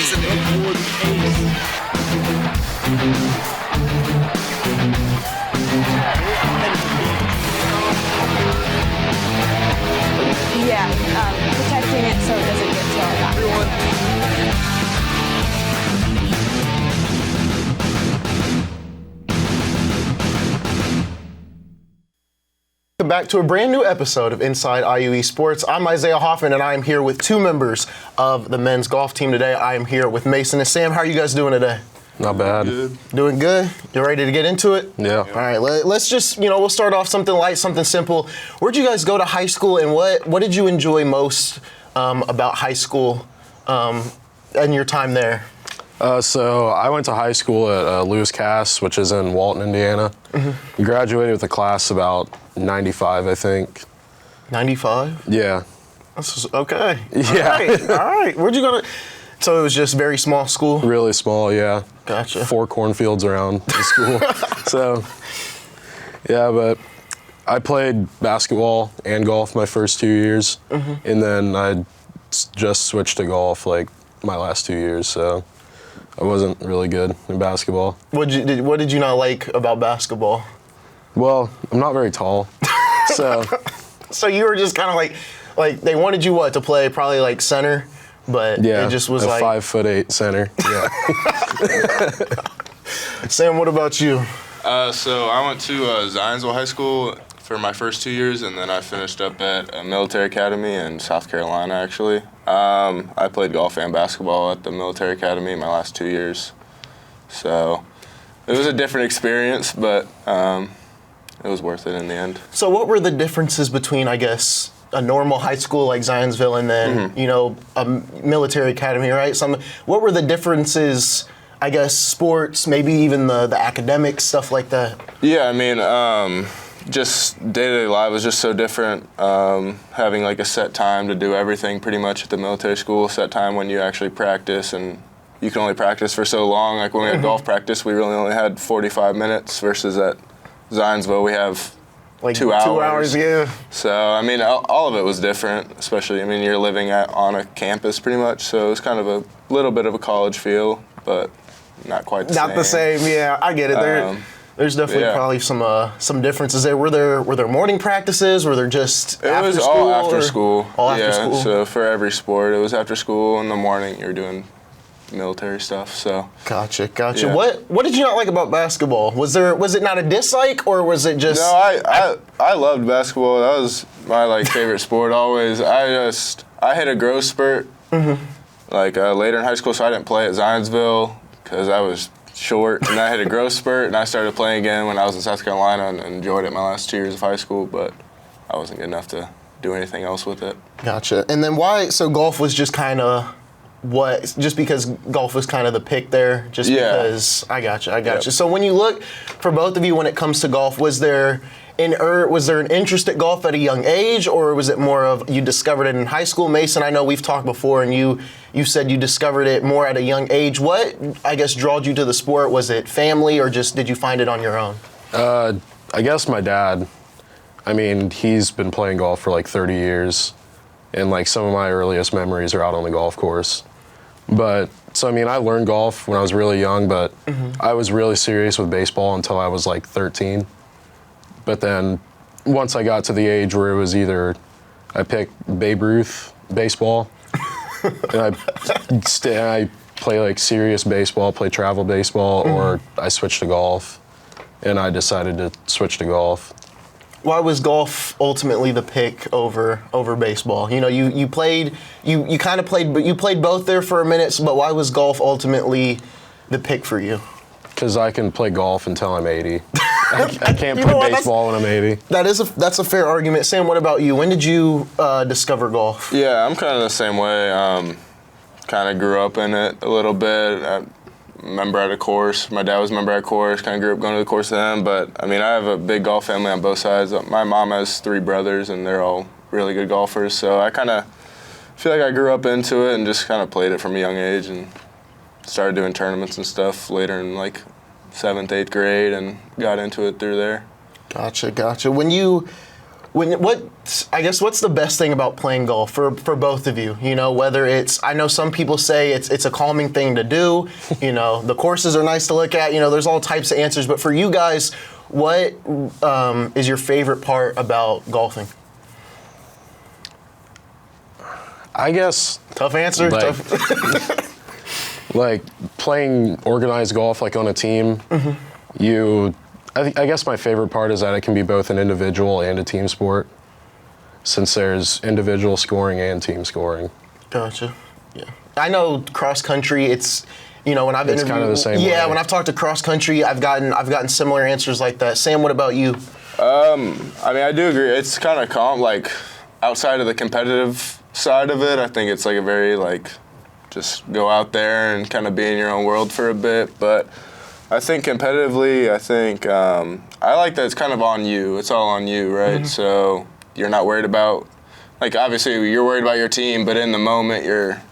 Yeah, protecting it so it doesn't get thrown back. Welcome back to a brand new episode of Inside IUE Sports. I'm Isaiah Hoffman, and I am here with two members of the men's golf team today. I am here with Mason and Sam. How are you guys doing today? Not bad. Good. Doing good? You ready to get into it? Yeah. All right, let's just, we'll start off something light, something simple. Where'd you guys go to high school, and what did you enjoy most about high school and your time there? So I went to high school at Lewis Cass, which is in Walton, Indiana. Mm-hmm. Graduated with a class about 95, I think. 95? Yeah. Okay. Yeah. All right. Where'd you go to? So it was just very small school? Really small, yeah. Gotcha. 4 cornfields around the school. So, yeah, but I played basketball and golf my first 2 years, and then I just switched to golf like my last 2 years, so I wasn't really good in basketball. What did you not like about basketball? Well, I'm not very tall, so. So you were just kind of like they wanted you to play probably like center, but yeah, it just was a like 5'8" center. Yeah. Sam, what about you? So I went to Zionsville High School for my first 2 years, and then I finished up at a military academy in South Carolina, actually. I played golf and basketball at the military academy my last 2 years. So it was a different experience, but it was worth it in the end. So what were the differences between, I guess, a normal high school like Zionsville and then, a military academy, right? What were the differences, I guess, sports, maybe even the academic stuff like that? Yeah, I mean, just day-to-day life was just so different. Having like a set time to do everything pretty much at the military school, set time when you actually practice, and you can only practice for so long. Like when we had golf practice, we really only had 45 minutes versus at Zionsville we have like 2 hours. 2 hours, yeah. So, I mean, all of it was different, especially, I mean, you're living on a campus pretty much, so it was kind of a little bit of a college feel, but not quite the same. Not the same, yeah, I get it. There's definitely probably some differences there. Were there morning practices? Were there just it after was school? all after school. All after school? So for every sport, it was after school. In the morning, you're doing military stuff, so. Gotcha. Yeah. What did you not like about basketball? Was it not a dislike, or was it just? No, I loved basketball. That was my favorite sport always. I hit a growth spurt later in high school, so I didn't play at Zionsville because I was short, and I hit a growth spurt, and I started playing again when I was in South Carolina and enjoyed it my last 2 years of high school, but I wasn't good enough to do anything else with it. Gotcha. And then why? So golf was just kind of. Just because golf was kind of the pick there? Just because I got you. Yep. So when you look for both of you when it comes to golf, was there an interest at golf at a young age, or was it more of you discovered it in high school? Mason, I know we've talked before, and you said you discovered it more at a young age. What, I guess, drawed you to the sport? Was it family, or just did you find it on your own? I guess my dad. I mean, he's been playing golf for 30 years, and some of my earliest memories are out on the golf course. But, so I mean, I learned golf when I was really young, but I was really serious with baseball until I was 13. But then once I got to the age where it was either I picked Babe Ruth baseball, and I play serious baseball, play travel baseball, or I switched to golf, and I decided to switch to golf. Why was golf ultimately the pick over baseball? You played both there for a minute, but why was golf ultimately the pick for you? Because I can play golf until I'm 80. I can't play baseball when I'm 80. That's a fair argument. Sam, what about you? When did you discover golf? Yeah, I'm kind of the same way. Kind of grew up in it a little bit. Member at a course. My dad was a member at a course, kind of grew up going to the course with him, but I mean, I have a big golf family on both sides. My mom has 3 brothers, and they're all really good golfers, so I kind of feel like I grew up into it and just kind of played it from a young age and started doing tournaments and stuff later in 7th, 8th grade and got into it through there. Gotcha. When you I guess what's the best thing about playing golf for both of you? You know, whether it's, I know some people say it's a calming thing to do. You know, the courses are nice to look at. You know, there's all types of answers. But for you guys, what is your favorite part about golfing? I guess Tough answer. Like- Tough. like playing organized golf like on a team. I guess my favorite part is that it can be both an individual and a team sport, since there's individual scoring and team scoring. Gotcha. Yeah. I know cross country. It's, you know, when I've interviewed, kind of the same yeah, way. when I've talked to cross country, I've gotten similar answers like that. Sam, what about you? I mean, I do agree. It's kind of calm, like outside of the competitive side of it. I think it's like a very like just go out there and kind of be in your own world for a bit. But I think competitively, I like that it's kind of on you. It's all on you, right? Mm-hmm. So you're not worried about, like obviously you're worried about your team, but in the moment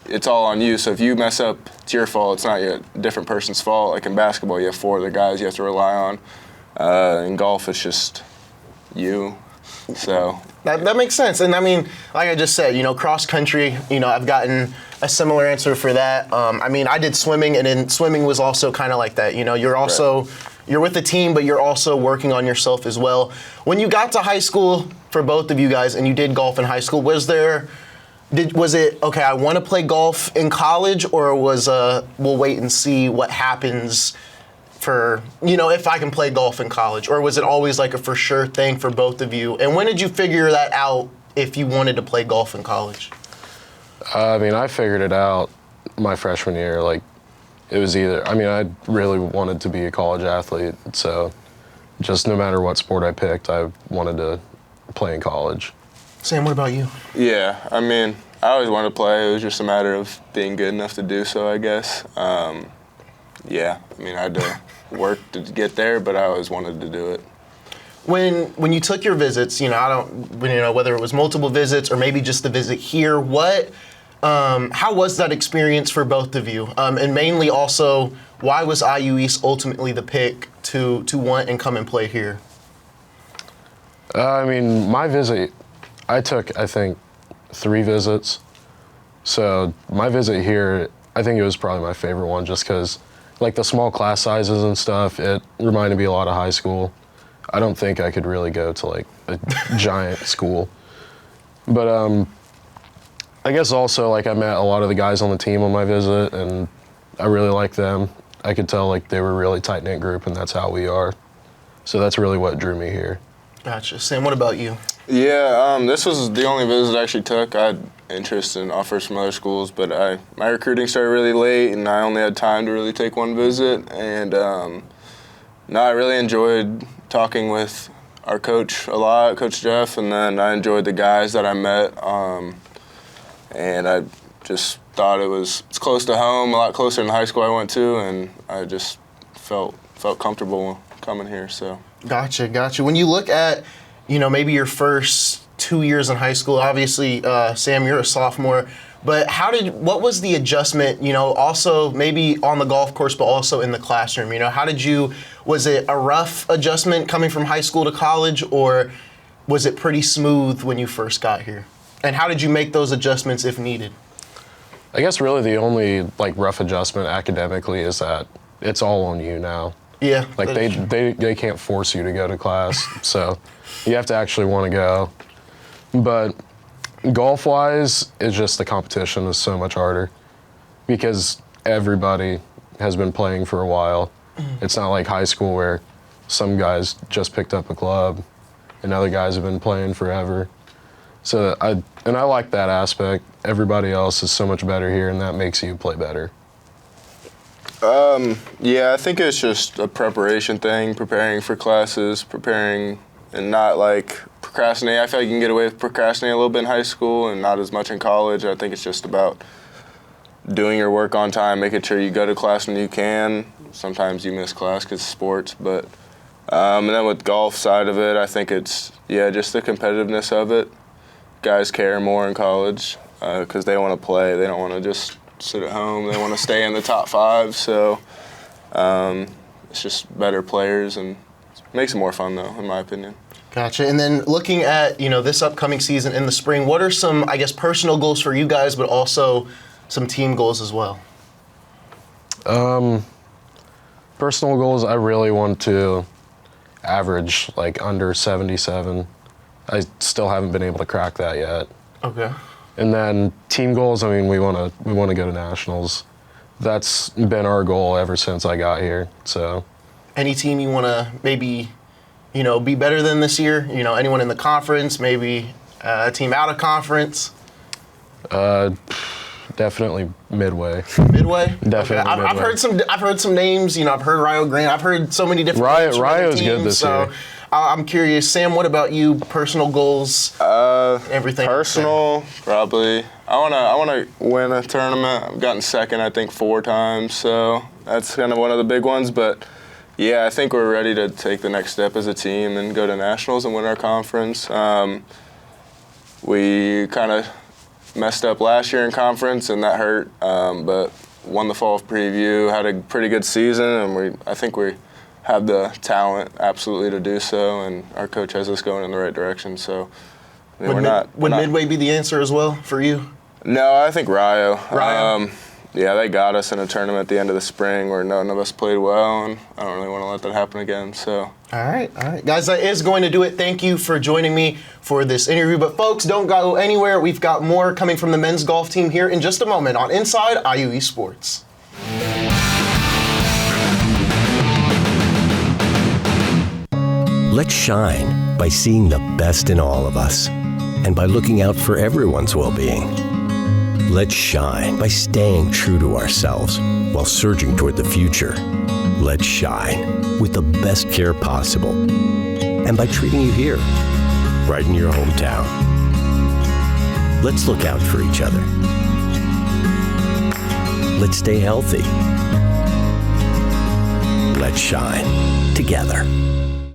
it's all on you. So if you mess up, it's your fault. It's not a different person's fault. Like in basketball, you have 4 other guys you have to rely on. In golf, it's just you. So That makes sense. And I mean, like I just said, you know, cross country, you know, I've gotten a similar answer for that. I mean, I did swimming, and then swimming was also kind of like that. You know, you're also, you're with the team, but you're also working on yourself as well. When you got to high school, for both of you guys, and you did golf in high school, was it, okay, I want to play golf in college, or was we'll wait and see what happens for, you know, if I can play golf in college? Or was it always like a for sure thing for both of you? And when did you figure that out, if you wanted to play golf in college? I mean, I figured it out my freshman year. Like, it was either, I mean, I really wanted to be a college athlete, so just no matter what sport I picked, I wanted to play in college. Sam, what about you? yeah, I mean, I always wanted to play. It was just a matter of being good enough to do so, I guess. Yeah, I mean, I had to work to get there, but I always wanted to do it. When you took your visits, you know, whether it was multiple visits or maybe just the visit here, how was that experience for both of you? And mainly also, why was IU East ultimately the pick to want and come and play here? I mean, my visit, I took, I think, 3 visits. So my visit here, I think it was probably my favorite one, just because, like, the small class sizes and stuff, it reminded me a lot of high school. I don't think I could really go to, like, a giant school. But I guess also, like, I met a lot of the guys on the team on my visit, and I really liked them. I could tell, like, they were a really tight-knit group, and that's how we are. So that's really what drew me here. Gotcha. Sam, what about you? Yeah, this was the only visit I actually took. I had interest in offers from other schools, but my recruiting started really late, and I only had time to really take one visit. And no, I really enjoyed talking with our coach a lot, Coach Jeff, and then I enjoyed the guys that I met. And I just thought it's close to home, a lot closer than the high school I went to, and I just felt comfortable coming here. So. Gotcha. When you look at, you know, maybe your first 2 years in high school, obviously, Sam, you're a sophomore, but what was the adjustment, you know, also maybe on the golf course, but also in the classroom? You know, was it a rough adjustment coming from high school to college, or was it pretty smooth when you first got here? And how did you make those adjustments if needed? I guess really the only, like, rough adjustment academically is that it's all on you now. Yeah. Like, they can't force you to go to class, so you have to actually want to go. But golf-wise, it's just the competition is so much harder because everybody has been playing for a while. It's not like high school where some guys just picked up a club and other guys have been playing forever. So I like that aspect. Everybody else is so much better here, and that makes you play better. Yeah, I think it's just a preparation thing, preparing for classes, and not like procrastinate. I feel like you can get away with procrastinating a little bit in high school and not as much in college. I think it's just about doing your work on time, making sure you go to class when you can. Sometimes you miss class because of sports, but and then with golf side of it, I think it's, just the competitiveness of it. Guys care more in college because they want to play. They don't want to just sit at home. They want to stay in the top 5, so it's just better players, and it makes it more fun, though, in my opinion. Gotcha. And then looking at, this upcoming season in the spring, what are some, I guess, personal goals for you guys, but also some team goals as well? Personal goals, I really want to average like under 77. I still haven't been able to crack that yet. Okay. And then team goals, I mean, we want to go to nationals. That's been our goal ever since I got here. So, any team you want to maybe, be better than this year? Anyone in the conference, maybe a team out of conference? Definitely Midway. Midway? Definitely. Okay. Midway. I've heard some names. I've heard Rio Grant. I've heard so many different names from other Rio's teams, good this year. I'm curious, Sam. What about you? Personal goals? Everything. Personal, probably. I wanna win a tournament. I've gotten second, I think, 4 times. So that's kind of one of the big ones. But yeah, I think we're ready to take the next step as a team and go to nationals and win our conference. We kind of messed up last year in conference, and that hurt. But won the fall preview, had a pretty good season, and I think we have the talent absolutely to do so, and our coach has us going in the right direction. So I mean, would Midway be the answer as well for you? No, I think Rio. Rio? Yeah, they got us in a tournament at the end of the spring where none of us played well, and I don't really want to let that happen again. So. All right. Guys, that is going to do it. Thank you for joining me for this interview. But folks, don't go anywhere. We've got more coming from the men's golf team here in just a moment on Inside IUE Sports. Let's shine by seeing the best in all of us and by looking out for everyone's well-being. Let's shine by staying true to ourselves while surging toward the future. Let's shine with the best care possible and by treating you here, right in your hometown. Let's look out for each other. Let's stay healthy. Let's shine together.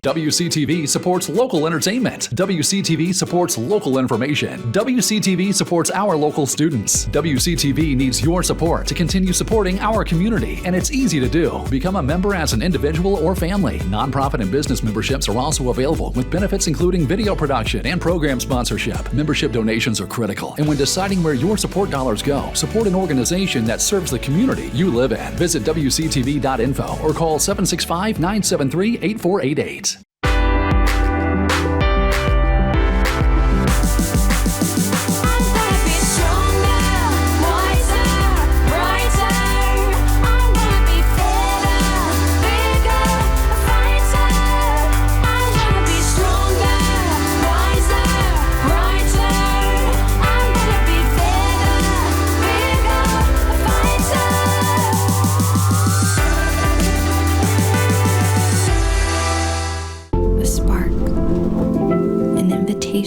WCTV supports local entertainment. WCTV supports local information. WCTV supports our local students. WCTV needs your support to continue supporting our community, and it's easy to do. Become a member as an individual or family. Nonprofit and business memberships are also available with benefits including video production and program sponsorship. Membership donations are critical, and when deciding where your support dollars go, support an organization that serves the community you live in. Visit WCTV.info or call 765-973-8488.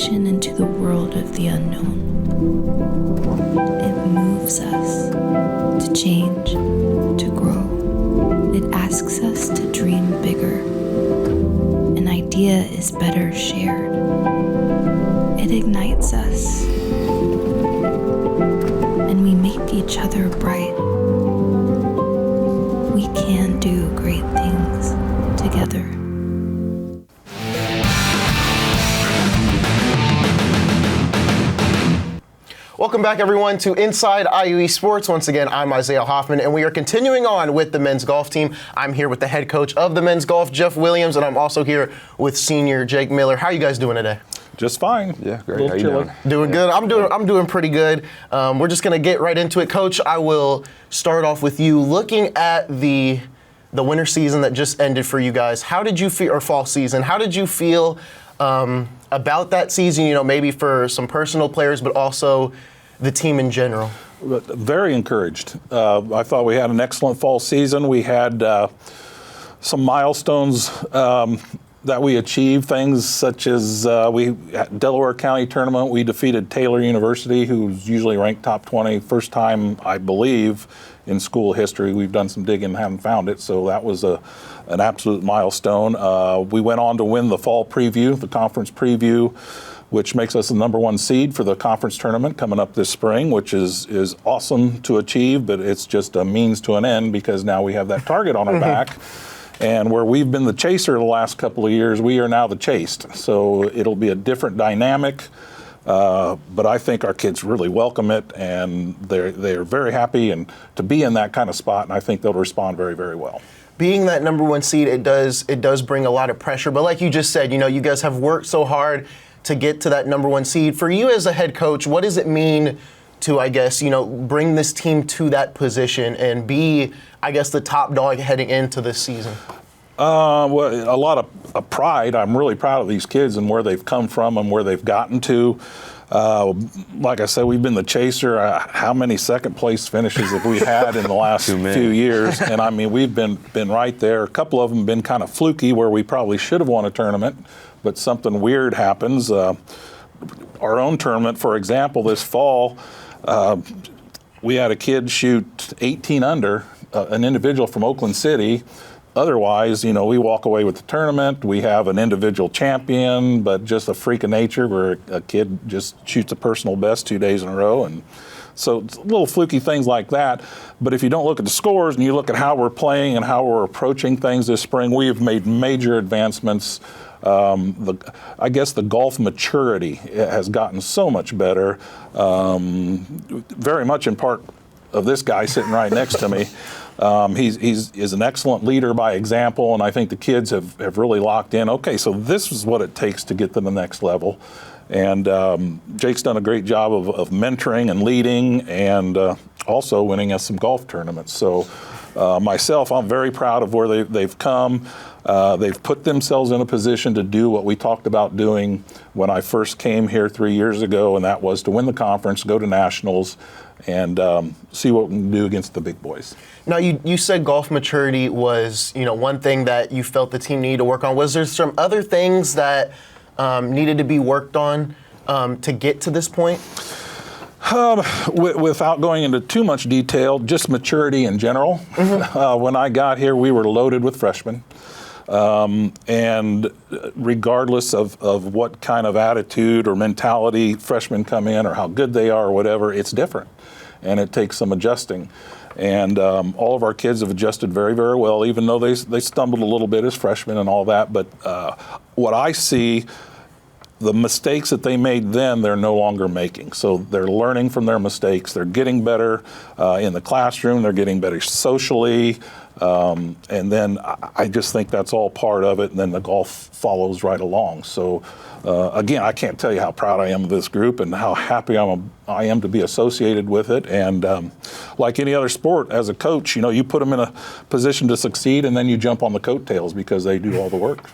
Into the world of the unknown. It moves us to change, to grow. It asks us to dream bigger. An idea is better shared. It ignites us, and we make each other bright. We can do great things together. Welcome back, everyone, to Inside IUE Sports. Once again, I'm Isaiah Hoffman, and we are continuing on with the men's golf team. I'm here with the head coach of the men's golf, Jeff Williams, and I'm also here with senior Jake Miller. How are you guys doing today? Just fine. Yeah, great. How you doing? Doing good. I'm doing pretty good. We're just gonna get right into it, Coach. I will start off with you. Looking at the winter season that just ended for you guys, how did you feel, or fall season? How did you feel about that season? Maybe for some personal players, but also the team in general. Very encouraged. I thought we had an excellent fall season. We had some milestones that we achieved, things such as we at Delaware County Tournament, we defeated Taylor University, who's usually ranked top 20, first time, I believe, in school history. We've done some digging and haven't found it, so that was an absolute milestone. We went on to win the fall preview, the conference preview, which makes us the #1 seed for the conference tournament coming up this spring, which is awesome to achieve, but it's just a means to an end because now we have that target on our back. And where we've been the chaser the last couple of years, we are now the chased. So it'll be a different dynamic. But I think our kids really welcome it, and they're very happy and to be in that kind of spot, and I think they'll respond very, very well. Being that number one seed, it does bring a lot of pressure. But like you just said, you guys have worked so hard to get to that number one seed. For you as a head coach, what does it mean to, I guess, bring this team to that position and be, I guess, the top dog heading into this season? Well, a lot of pride. I'm really proud of these kids and where they've come from and where they've gotten to. Like I said, we've been the chaser. How many second place finishes have we had in the last few years? And I mean, we've been right there. A couple of them have been kind of fluky where we probably should have won a tournament, but something weird happens. Our own tournament, for example, this fall, we had a kid shoot 18 under, an individual from Oakland City. Otherwise, we walk away with the tournament. We have an individual champion, but just a freak of nature where a kid just shoots a personal best 2 days in a row. And so it's little fluky things like that. But if you don't look at the scores and you look at how we're playing and how we're approaching things this spring, we have made major advancements. I guess the golf maturity has gotten so much better, very much in part of this guy sitting right next to me. He's an excellent leader by example, and I think the kids have really locked in. Okay, so this is what it takes to get to the next level. And Jake's done a great job of mentoring and leading and also winning us some golf tournaments. So myself, I'm very proud of where they've come. They've put themselves in a position to do what we talked about doing when I first came here 3 years ago, and that was to win the conference, go to nationals, and see what we can do against the big boys. Now, you said golf maturity was, one thing that you felt the team needed to work on. Was there some other things that needed to be worked on to get to this point? Without going into too much detail, just maturity in general. Mm-hmm. When I got here, we were loaded with freshmen. And regardless of what kind of attitude or mentality freshmen come in or how good they are or whatever, it's different. And it takes some adjusting. And all of our kids have adjusted very, very well, even though they stumbled a little bit as freshmen and all that. But what I see, the mistakes that they made then, they're no longer making. So they're learning from their mistakes. They're getting better in the classroom. They're getting better socially. And then I just think that's all part of it. And then the golf follows right along. So again, I can't tell you how proud I am of this group and how happy I am to be associated with it. And like any other sport, as a coach, you put them in a position to succeed and then you jump on the coattails because they do all the work.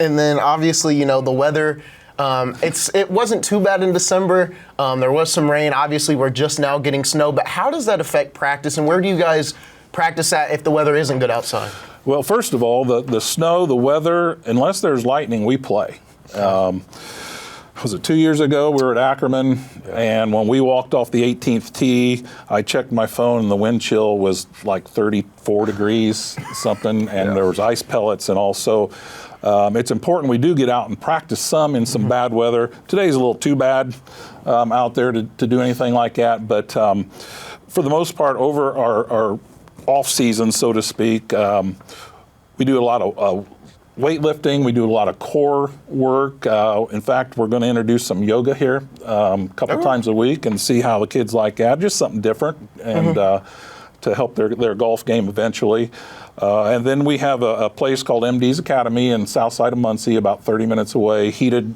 And then obviously, the weather, it wasn't too bad in December. There was some rain. Obviously, we're just now getting snow. But how does that affect practice? And where do you guys practice at if the weather isn't good outside? Well, first of all, the snow, the weather, unless there's lightning, we play. Was it 2 years ago? We were at Ackerman, and when we walked off the 18th tee, I checked my phone, and the wind chill was like 34 degrees something, and there was ice pellets, and also it's important we do get out and practice some in some bad weather. Today's a little too bad out there to do anything like that, but for the most part, over our off season, so to speak, we do a lot of weightlifting. We do a lot of core work. In fact, we're going to introduce some yoga here a couple times a week and see how the kids like that. Just something different and to help their golf game eventually. And then we have a place called MD's Academy in south side of Muncie, about 30 minutes away. Heated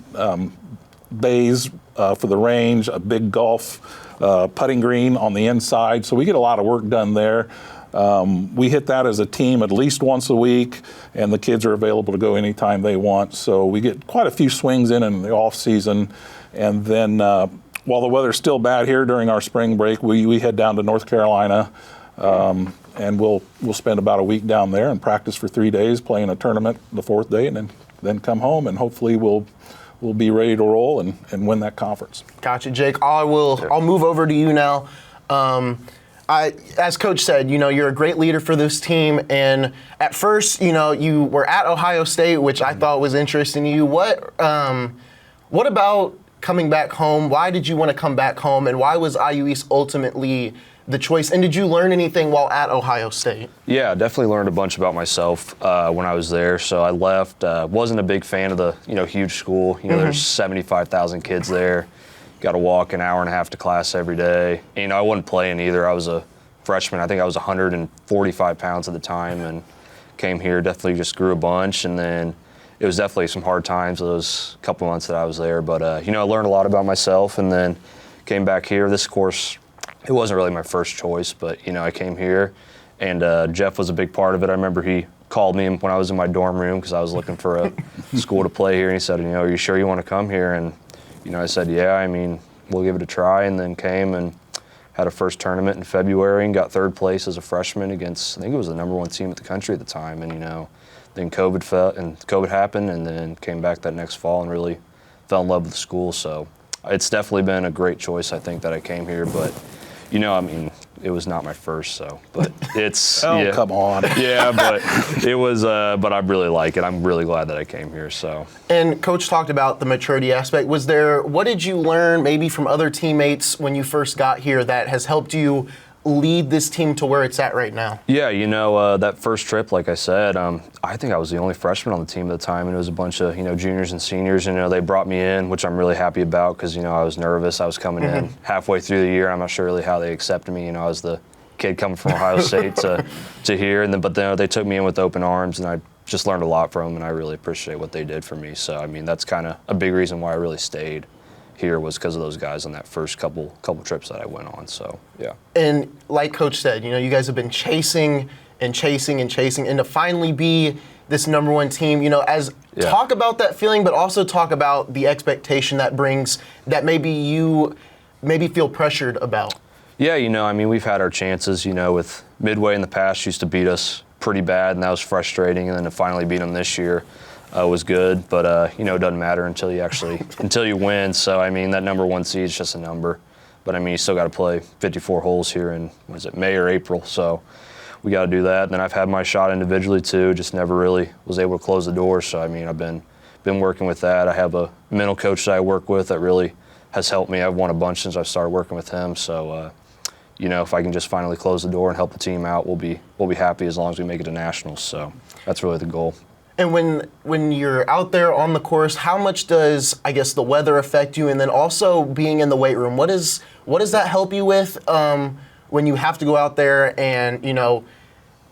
bays for the range, a big golf putting green on the inside. So we get a lot of work done there. We hit that as a team at least once a week, and the kids are available to go anytime they want. So we get quite a few swings in the off season. And then while the weather's still bad here during our spring break, we head down to North Carolina, and we'll spend about a week down there and practice for 3 days, playing a tournament the fourth day, and then come home, and hopefully we'll be ready to roll and win that conference. Gotcha, Jake. I'll move over to you now. As Coach said, you're a great leader for this team. And at first, you were at Ohio State, which I thought was interesting to you. What about coming back home? Why did you want to come back home? And why was IU East ultimately the choice? And did you learn anything while at Ohio State? Yeah, definitely learned a bunch about myself when I was there. So I left. Wasn't a big fan of the huge school. There's 75,000 kids there. Got to walk an hour and a half to class every day. And, I wasn't playing either. I was a freshman. I think I was 145 pounds at the time, and came here. Definitely just grew a bunch, and then it was definitely some hard times those couple months that I was there. But I learned a lot about myself, and then came back here. This course, it wasn't really my first choice, but I came here, and Jeff was a big part of it. I remember he called me when I was in my dorm room because I was looking for a school to play here, and he said, are you sure you want to come here? And I said, yeah. We'll give it a try, and then came and had a first tournament in February and got third place as a freshman against, I think it was the #1 team at the country at the time. And then COVID happened, and then came back that next fall and really fell in love with the school. So it's definitely been a great choice, I think, that I came here. But it was not my first, but it's come on. Yeah, but it was. But I really like it. I'm really glad that I came here. So. And Coach talked about the maturity aspect. What did you learn maybe from other teammates when you first got here that has helped you lead this team to where it's at right now? Yeah, that first trip, like I said, I think I was the only freshman on the team at the time, and it was a bunch of juniors and seniors. They brought me in, which I'm really happy about because I was nervous. I was coming in halfway through the year. I'm not sure really how they accepted me. I was the kid coming from Ohio State to here, but they took me in with open arms, and I just learned a lot from them, and I really appreciate what they did for me. So that's kind of a big reason why I really stayed here, was because of those guys on that first couple trips that I went on. So yeah. And like Coach said, you guys have been chasing and chasing and chasing, and to finally be this #1 team, talk about that feeling, but also talk about the expectation that brings, that maybe you feel pressured about. Yeah, we've had our chances. With Midway in the past used to beat us pretty bad, and that was frustrating. And then to finally beat them this year was good, but it doesn't matter until you win. So that #1 seed is just a number, but you still got to play 54 holes here in May or April. So we got to do that. And then I've had my shot individually too, just never really was able to close the door. So I've been working with that. I have a mental coach that I work with that really has helped me. I've won a bunch since I started working with him. So if I can just finally close the door and help the team out, we'll be happy as long as we make it to nationals. So that's really the goal. And when you're out there on the course, how much does, I guess, the weather affect you? And then also being in the weight room, what does that help you with when you have to go out there and,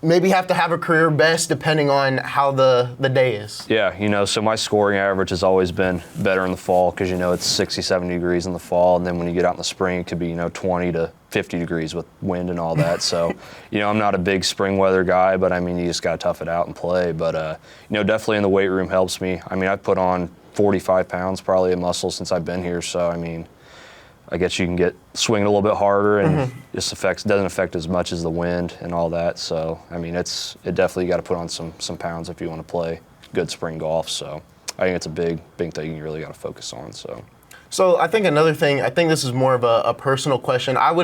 maybe have to have a career best depending on how the day is? Yeah, so my scoring average has always been better in the fall because, it's 60, 70 degrees in the fall. And then when you get out in the spring, it could be, 20 to 50 degrees with wind and all that. So, I'm not a big spring weather guy, but you just got to tough it out and play. But, definitely in the weight room helps me. I've put on 45 pounds probably of muscle since I've been here. So, I guess you can get swinging a little bit harder, and doesn't affect as much as the wind and all that. So, it definitely got to put on some pounds if you want to play good spring golf. So, I think it's a big thing you really got to focus on. So I think another thing, I think this is more of a personal question. How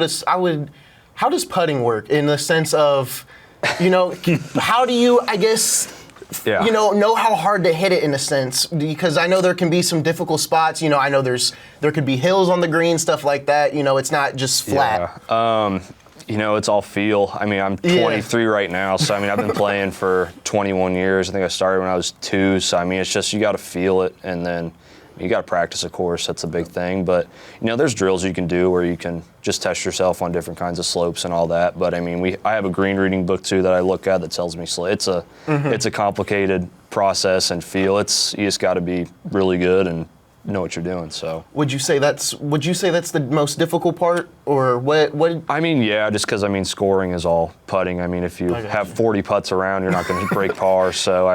does putting work in the sense of, how do you, I guess, know how hard to hit it in a sense? Because I know there can be some difficult spots. I know there could be hills on the green, stuff like that. It's not just flat. Yeah. It's all feel. I'm 23 right now, so I've been playing for 21 years. I think I started when I was 2. So it's just you got to feel it, and then you got to practice, of course. That's a big thing. But there's drills you can do where you can just test yourself on different kinds of slopes and all that. But I have a green reading book too that I look at that tells me it's a complicated process and feel. You just got to be really good and know what you're doing. So would you say that's the most difficult part, or what? Yeah, just because scoring is all putting. If you have 40 putts around, you're not going to break par. So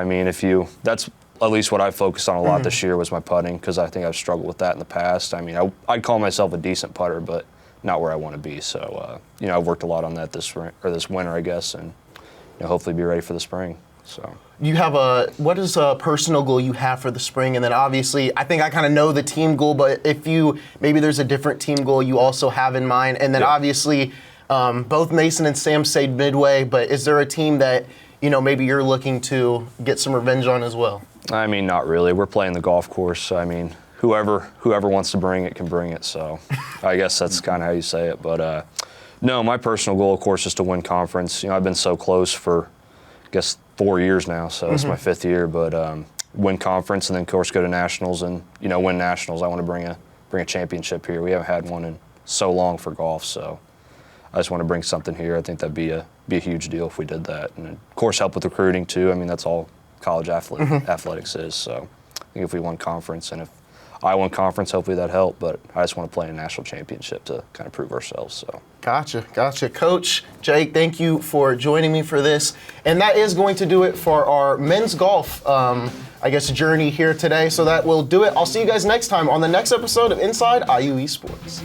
that's at least what I focused on a lot this year was my putting, because I think I've struggled with that in the past. I'd call myself a decent putter, but not where I want to be. So I've worked a lot on that this winter, I guess, and hopefully be ready for the spring. So what is a personal goal you have for the spring? And then obviously, I think I kind of know the team goal, but if maybe there's a different team goal you also have in mind. And then obviously, both Mason and Sam say Midway, but is there a team that, maybe you're looking to get some revenge on as well? Not really. We're playing the golf course. So, whoever wants to bring it can bring it. So I guess that's kind of how you say it. But No, my personal goal, of course, is to win conference. You know, I've been so close for, I guess, 4 years now, so it's my 5th year. But win conference, and then of course go to nationals, and win nationals. I want to bring a championship here. We haven't had one in so long for golf, so I just want to bring something here. I think that'd be a huge deal if we did that, and of course help with recruiting too. I mean, that's all college athletics is. So I think if we won conference, and if I won conference, hopefully that helped. But I just want to play in a national championship to kind of prove ourselves. So. Gotcha. Coach Jake, thank you for joining me for this. And that is going to do it for our men's golf, journey here today. So that will do it. I'll see you guys next time on the next episode of Inside IU Esports.